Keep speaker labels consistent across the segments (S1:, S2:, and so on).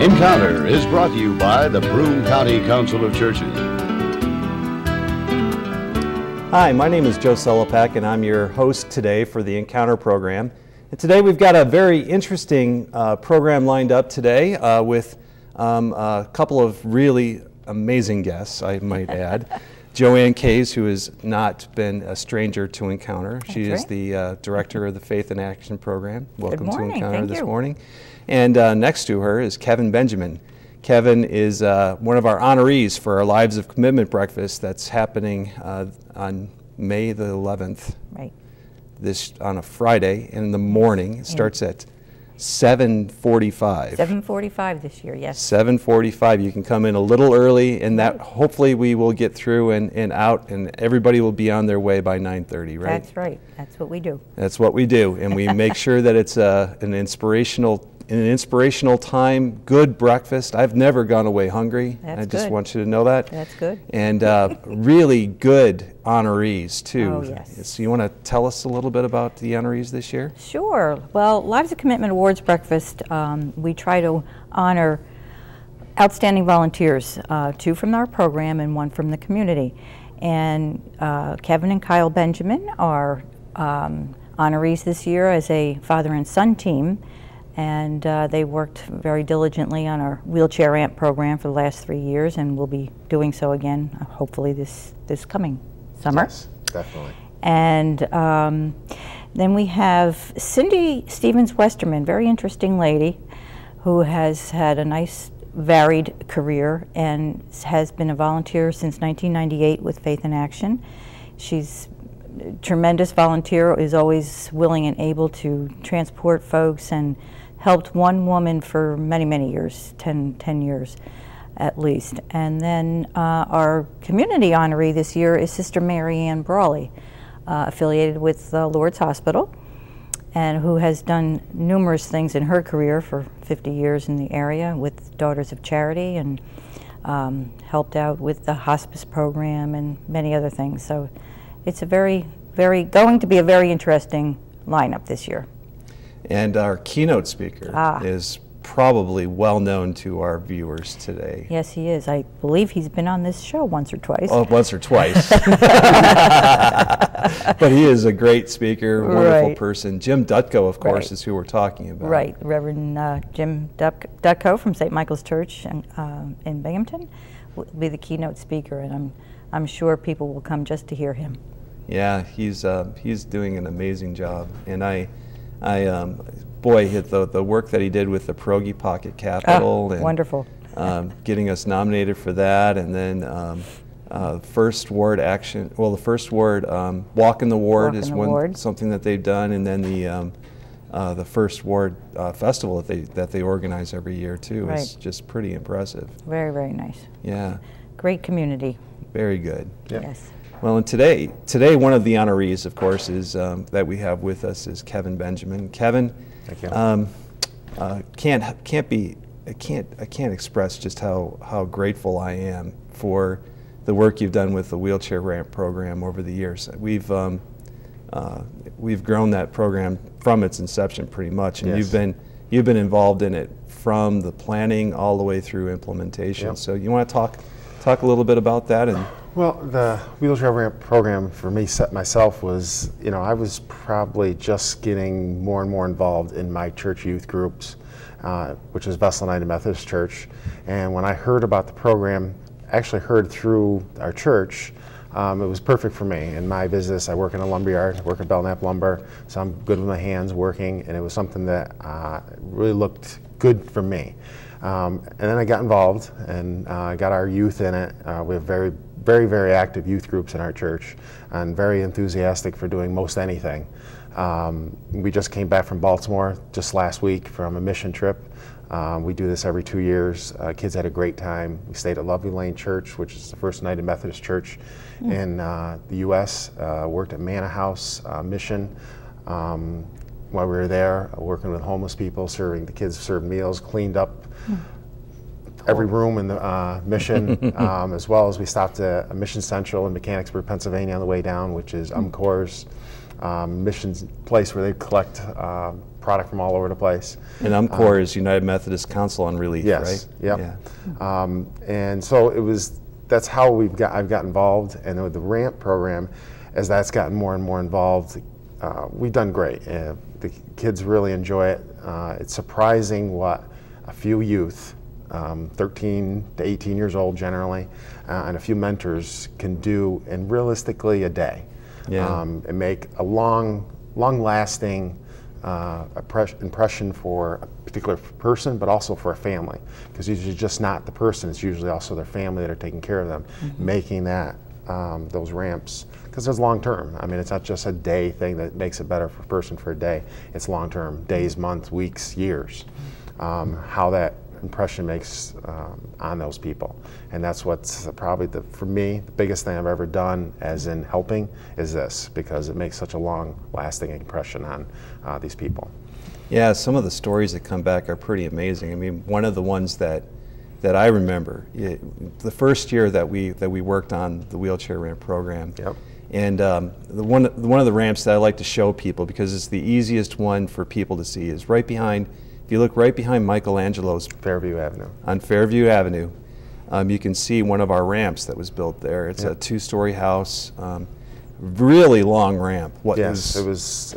S1: Encounter is brought to you by the Broome County Council of Churches.
S2: Hi, my name is Joe Sellepack, and I'm your host today for the Encounter program. And today we've got a very interesting program lined up today with a couple of really amazing guests, I might add. Joanne Case, who has not been a stranger to Encounter. She is the director of the Faith in Action program. Welcome to Encounter this morning. And next to her is Kevin Benjamin. Kevin is one of our honorees for our Lives of Commitment breakfast that's happening on May the 11th. Right. This on a Friday in the morning. It starts at 7:45.
S3: 7:45 this year, yes.
S2: 7:45. You can come in a little early, and that hopefully we will get through and out, and everybody will be on their way by 9:30, right?
S3: That's right. That's what we do.
S2: That's what we do, and we make sure that it's an inspirational time, good breakfast. I've never gone away hungry.
S3: That's
S2: I just
S3: good.
S2: want you to know that.
S3: That's good.
S2: And really good honorees, too.
S3: Oh, yes.
S2: So you want to tell us a little bit about the honorees this year?
S3: Sure. Well, Lives of Commitment Awards Breakfast, we try to honor outstanding volunteers, 2 from our program and 1 from the community. And Kevin and Kyle Benjamin are honorees this year as a father and son team. And they worked very diligently on our wheelchair ramp program for the last 3 years, and will be doing so again, hopefully this coming summer.
S4: Yes, definitely.
S3: And then we have Cindy Stevens-Westerman, very interesting lady, who has had a nice varied career and has been a volunteer since 1998 with Faith in Action. She's a tremendous volunteer, is always willing and able to transport folks, and helped one woman for many, many years, 10 years at least. And then our community honoree this year is Sister Mary Ann Brawley, affiliated with Lourdes Hospital, and who has done numerous things in her career for 50 years in the area with Daughters of Charity, and helped out with the hospice program and many other things. So it's a going to be a very interesting lineup this year.
S2: And our keynote speaker is probably well known to our viewers today.
S3: Yes, he is. I believe he's been on this show once or twice.
S2: Oh, once or twice. But he is a great speaker, wonderful person. Jim Dutko, of course, is who we're talking about.
S3: Right, Reverend Jim Dutko from St. Michael's Church in Binghamton will be the keynote speaker, and I'm sure people will come just to hear him. Yeah,
S2: he's doing an amazing job, and boy, the work that he did with the Pierogi Pocket Capital, and
S3: wonderful,
S2: getting us nominated for that, and then First Ward Action. Well, the First Ward Walk in the Ward is something that they've done, and then the First Ward Festival that they organize every year too is just pretty impressive.
S3: Very, very nice.
S2: Yeah,
S3: great community.
S2: Very good.
S4: Yep.
S3: Yes.
S2: Well, and today one of the honorees, of course, is that we have with us is Kevin Benjamin. Kevin,
S4: thank you.
S2: I can't express just how grateful I am for the work you've done with the wheelchair ramp program over the years. We've grown that program from its inception pretty much, and
S4: yes.
S2: you've been involved in it from the planning all the way through implementation. Yep. So you want to talk a little bit about that? And
S4: well, the wheelchair ramp program for me myself was, I was probably just getting more and more involved in my church youth groups, which is Vessel United Methodist Church. And when I heard about the program, actually heard through our church, it was perfect for me. In my business, I work in a lumber yard, I work at Belknap Lumber, so I'm good with my hands working, and it was something that really looked good for me. And then I got involved and got our youth in it. We have very, very, very active youth groups in our church, and very enthusiastic for doing most anything. We just came back from Baltimore just last week from a mission trip. We do this every 2 years. Kids had a great time. We stayed at Lovely Lane Church, which is the First United Methodist Church in the U.S. Worked at Manna House Mission while we were there, working with homeless people, serving the kids, served meals, cleaned up every room in the mission, as well as we stopped at Mission Central in Mechanicsburg, Pennsylvania on the way down, which is UMCOR's missions place where they collect product from all over the place.
S2: And UMCOR is United Methodist Council on Relief,
S4: yes,
S2: right?
S4: Yep.
S2: Yeah.
S4: And so that's how I've got involved, and with the ramp program, as that's gotten more and more involved, we've done great. The kids really enjoy it. It's surprising what a few youth, 13 to 18 years old generally, and a few mentors can do in realistically a day.
S2: Yeah.
S4: And make a long-lasting impression for a particular person, but also for a family. Because usually just not the person, it's usually also their family that are taking care of them, making that, those ramps, because it's long-term. I mean, it's not just a day thing that makes it better for a person for a day. It's long-term, days, months, weeks, years, how that impression makes on those people. And that's what's probably, for me, the biggest thing I've ever done as in helping is this, because it makes such a long-lasting impression on these people.
S2: Yeah, some of the stories that come back are pretty amazing. I mean, one of the ones that I remember, the first year that we worked on the wheelchair ramp program,
S4: Yep.
S2: and one of the ramps that I like to show people, because it's the easiest one for people to see, is right behind. If you look right behind Michelangelo's
S4: Fairview Avenue.
S2: On Fairview Avenue, you can see one of our ramps that was built there. It's
S4: Yep.
S2: a two-story house, really long ramp.
S4: Yes, it was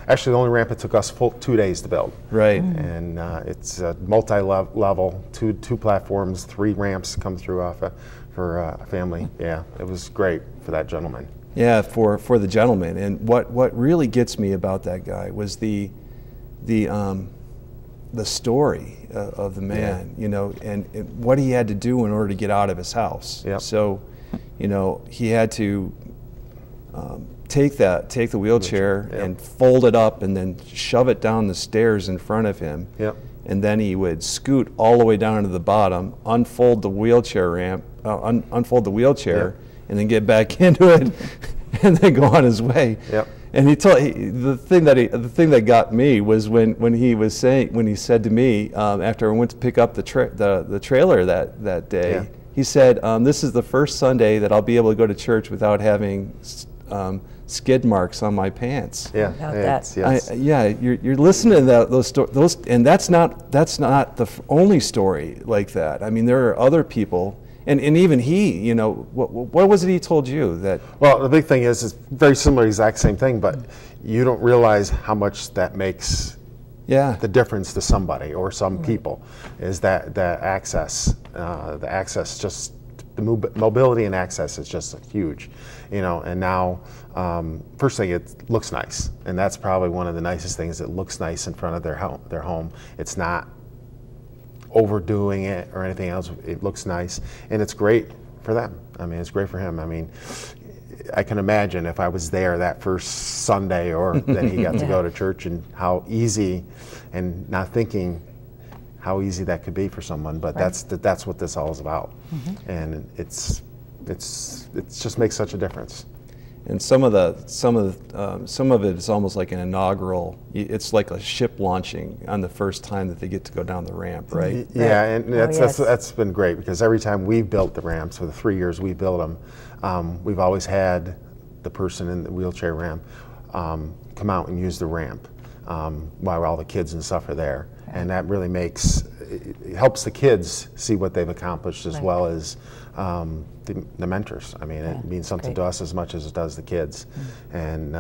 S4: actually the only ramp it took us 2 days to build.
S2: Right.
S4: And it's multi-level, two platforms, 3 ramps come through for a family. Yeah, it was great for that gentleman.
S2: Yeah, for the gentleman. And what really gets me about that guy was the story of the man, you know, and what he had to do in order to get out of his house.
S4: Yep.
S2: So, you know, he had to take the wheelchair
S4: Yep.
S2: and fold it up and then shove it down the stairs in front of him.
S4: Yep.
S2: And then he would scoot all the way down to the bottom, unfold the wheelchair ramp, unfold the wheelchair,
S4: Yep.
S2: and then get back into it, and then go on his way.
S4: Yep.
S2: And the thing that got me was when he said to me after I went to pick up the trailer that day,
S4: Yeah.
S2: he said, "This is the first Sunday that I'll be able to go to church without having skid marks on my pants."
S4: Yeah.
S3: About that.
S4: Yes.
S2: Yeah, you're listening to those, and that's not the only story like that. I mean, there are other people. And even he, you know, what was it he told you that?
S4: Well, the big thing is it's very similar, exact same thing, but you don't realize how much that makes the difference to somebody or some people, is that access, just the mobility and access is just huge, you know. And now, first thing, it looks nice, and that's probably one of the nicest things. It looks nice in front of their home. It's not overdoing it or anything else. It looks nice, and it's great for them. I mean, it's great for him. I mean, I can imagine if I was there that first Sunday, or then he got to go to church, and how easy, and not thinking how easy that could be for someone. But that's what this all is about, and it's just makes such a difference.
S2: And some of it is almost like an inaugural. It's like a ship launching on the first time that they get to go down the ramp, right?
S4: Yeah, and that's been great, because every time we've built the ramps, for the 3 years we built them, we've always had the person in the wheelchair ramp come out and use the ramp while all the kids and stuff are there, and that really it helps the kids see what they've accomplished, as well as the mentors. I mean, it means something to us as much as it does the kids. And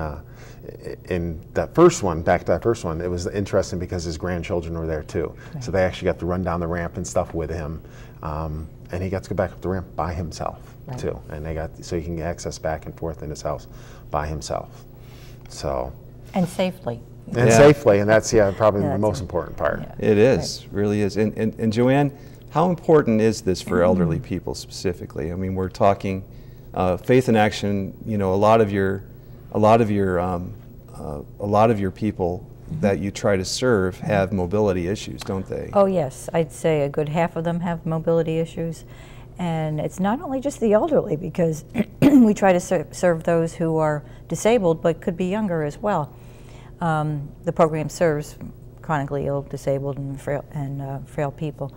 S4: in that first one, back to that first one, it was interesting because his grandchildren were there too. So they actually got to run down the ramp and stuff with him. And he got to go back up the ramp by himself too. And so he can access back and forth in his house by himself. So.
S3: And safely.
S4: And safely, and that's probably the most important part.
S2: It is, really is. And Joanne, how important is this for elderly people specifically? I mean, we're talking faith in action. You know, a lot of your people that you try to serve have mobility issues, don't they?
S3: Oh yes, I'd say a good half of them have mobility issues, and it's not only just the elderly, because we try to serve those who are disabled but could be younger as well. The program serves chronically ill, disabled, and frail people.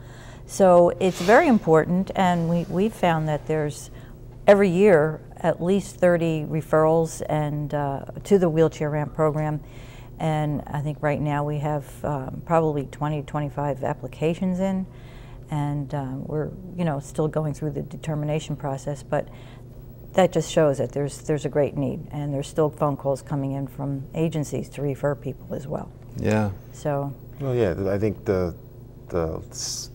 S3: So it's very important, and we've found that there's every year at least 30 referrals and to the wheelchair ramp program. And I think right now we have probably 20, 25 applications in, and we're still going through the determination process. But that just shows that there's a great need, and there's still phone calls coming in from agencies to refer people as well.
S2: Yeah.
S3: So.
S4: Well, yeah, I think the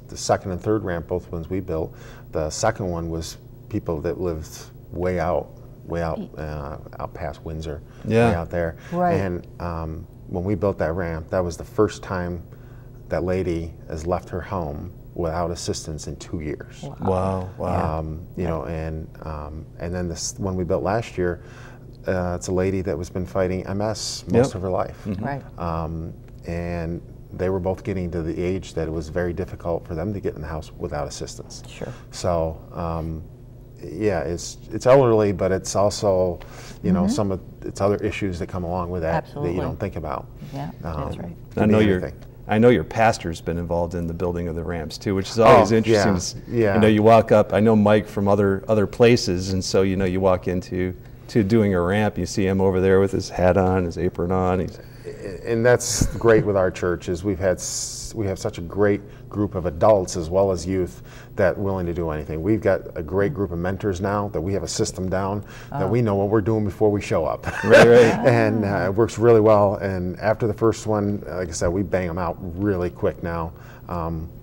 S4: second and third ramp, both ones we built, the second one was people that lived way out past Windsor,
S2: yeah,
S4: way out there.
S3: Right.
S4: And when we built that ramp, that was the first time that lady has left her home without assistance in 2 years.
S2: Wow. Wow.
S4: You know, and then this one we built last year, it's a lady that was been fighting MS most of her life.
S2: Mm-hmm.
S3: Right.
S4: And they were both getting to the age that it was very difficult for them to get in the house without assistance.
S3: Sure.
S4: So, yeah, it's elderly, but it's also, you know, it's other issues that come along with that
S3: Absolutely.
S4: that you don't think about.
S3: Yeah, that's right.
S2: I know your pastor's been involved in the building of the ramps too, which is always interesting.
S4: Yeah.
S2: You know, you walk up. I know Mike from other places, and so you walk into doing a ramp. You see him over there with his hat on, his apron on.
S4: And that's great with our church is we have such a great group of adults as well as youth that are willing to do anything. We've got a great group of mentors now that we have a system down that we know what we're doing before we show up.
S2: Right.
S4: And it works really well. And after the first one, like I said, we bang them out really quick now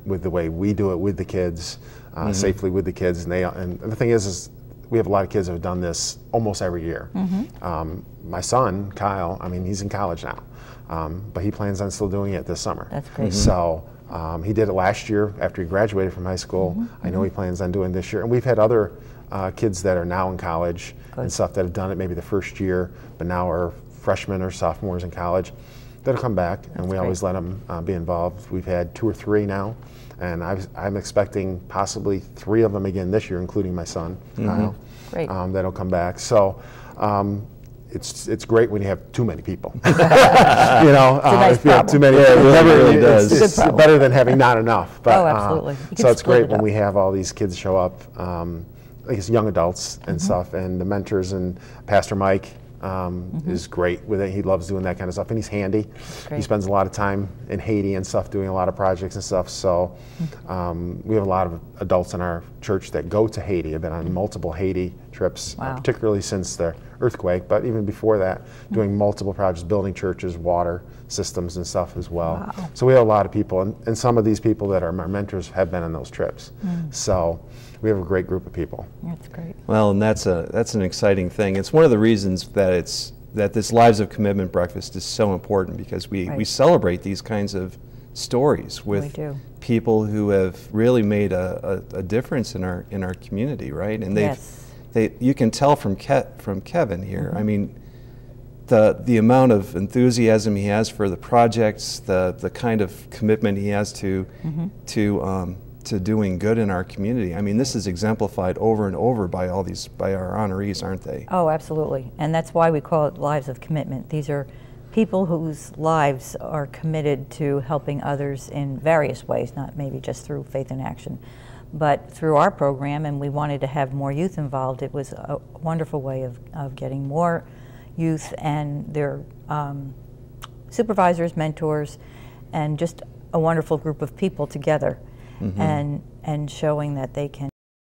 S4: with the way we do it with the kids, safely with the kids. And the thing is we have a lot of kids that have done this almost every year. My son, Kyle, I mean, he's in college now, but he plans on still doing it this summer.
S3: That's great.
S4: So he did it last year after he graduated from high school. I know he plans on doing this year. And we've had other kids that are now in college and stuff that have done it maybe the first year, but now are freshmen or sophomores in college. That'll come back, and we always let them be involved. We've had 2 or 3 now, and I'm expecting possibly 3 of them again this year, including my son, Kyle.
S3: Great.
S4: That'll come back. So it's great when you have too many people. You know,
S3: nice
S4: if you have too many,
S2: it really does.
S4: It's better than having not enough. But,
S3: Oh, absolutely. You
S4: so
S3: can
S4: it's
S3: split
S4: great
S3: it
S4: when
S3: up.
S4: we have all these kids show up, I guess young adults and stuff, and the mentors, and Pastor Mike is great with it. He loves doing that kind of stuff, and he's handy.
S3: Great.
S4: He spends a lot of time in Haiti and stuff, doing a lot of projects and stuff. So we have a lot of adults in our church that go to Haiti. I've been on multiple Haiti trips,
S3: Wow.
S4: particularly since the earthquake, but even before that, doing multiple projects, building churches, water systems and stuff as well.
S3: Wow.
S4: So we have a lot of people, and some of these people that are my mentors have been on those trips. So we have a great group of people.
S3: That's great.
S2: Well, and that's an exciting thing. It's one of the reasons that this Lives of Commitment breakfast is so important, because we celebrate these kinds of stories with people who have really made a difference in our community, right? And you can tell from Kevin here. I mean, the amount of enthusiasm he has for the projects, the kind of commitment he has to doing good in our community. I mean, this is exemplified over and over by our honorees, aren't they?
S3: Oh, absolutely. And that's why we call it Lives of Commitment. These are people whose lives are committed to helping others in various ways, not maybe just through Faith in Action, but through our program. And we wanted to have more youth involved. It was a wonderful way of getting more youth and their supervisors, mentors, and just a wonderful group of people together, and showing that they can